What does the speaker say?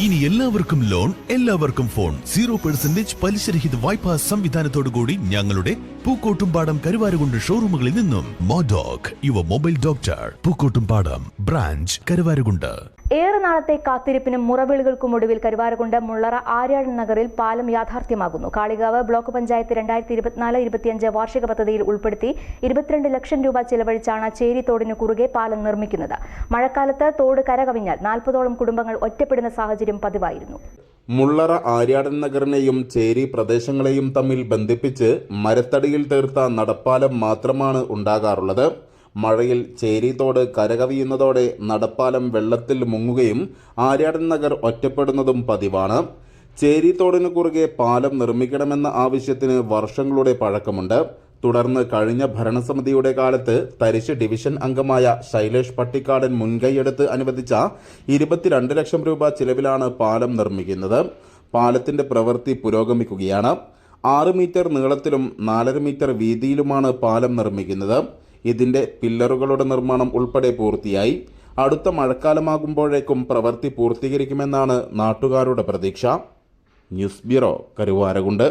ഇനി എല്ലാവർക്കും ലോൺ, എല്ലാവർക്കും ഫോൺ. 0% പലിശരഹിത വായ്പാ സംവിധാനത്തോടുകൂടി ഞങ്ങളുടെ പൂക്കോട്ടുംപാടം കരുവാരകുണ്ട് ഷോറൂമുകളിൽ നിന്നും. Modoc your mobile doctor, Pookkottumpadam branch, Karuvarakundu. ഏറെ നാളത്തെ കാത്തിരിപ്പിനും മുറവിളികൾക്കും ഒടുവിൽ കരുവാരകുണ്ട് മുള്ളറ ആര്യാടൻ നഗറിൽ പാലം യാഥാർത്ഥ്യമാകുന്നു. കാളികാവ് ബ്ലോക്ക് പഞ്ചായത്ത് 2024-25 വാർഷിക പദ്ധതിയിൽ ഉൾപ്പെടുത്തി 22 ലക്ഷം രൂപ ചെലവഴിച്ചാണ് ചേരി തോടിന് കുറുകെ പാലം നിർമ്മിക്കുന്നത്. മഴക്കാലത്ത് തോട് കരകവിഞ്ഞാൽ 40ഓളം കുടുംബങ്ങൾ ഒറ്റപ്പെടുന്ന സാഹചര്യം പതിവായിരുന്നു. മുള്ളറ ആര്യാടൻ നഗറിനെയും ചേരി പ്രദേശങ്ങളെയും തമ്മിൽ ബന്ധിപ്പിച്ച് മരത്തടിയിൽ തീർത്ത നടപ്പാലം മാത്രമാണ് ഉണ്ടാകാറുള്ളത്. മഴയിൽ ചേരിത്തോട് കരകവിയുന്നതോടെ നടപ്പാലം വെള്ളത്തിൽ മുങ്ങുകയും ആര്യാടൻ നഗർ ഒറ്റപ്പെടുന്നതും പതിവാണ്. ചേരിത്തോടിന് കുറുകെ പാലം നിർമ്മിക്കണമെന്ന ആവശ്യത്തിന് വർഷങ്ങളുടെ പഴക്കമുണ്ട്. തുടർന്ന് കഴിഞ്ഞ ഭരണസമിതിയുടെ കാലത്ത് തരിശ് ഡിവിഷൻ അംഗമായ ശൈലേഷ് പട്ടിക്കാടൻ മുൻകൈയെടുത്ത് അനുവദിച്ച 22 ലക്ഷം രൂപ ചിലവിലാണ് പാലം നിർമ്മിക്കുന്നത്. പാലത്തിന്റെ പ്രവൃത്തി പുരോഗമിക്കുകയാണ്. 6 മീറ്റർ നീളത്തിലും 4.5 മീറ്റർ വീതിയിലുമാണ് പാലം നിർമ്മിക്കുന്നത്. ഇതിന്റെ പില്ലറുകളുടെ നിർമ്മാണം ഉൾപ്പെടെ പൂർത്തിയായി. അടുത്ത മഴക്കാലമാകുമ്പോഴേക്കും പ്രവൃത്തി പൂർത്തീകരിക്കുമെന്നാണ് നാട്ടുകാരുടെ പ്രതീക്ഷ. News bureau, Karuvarakundu.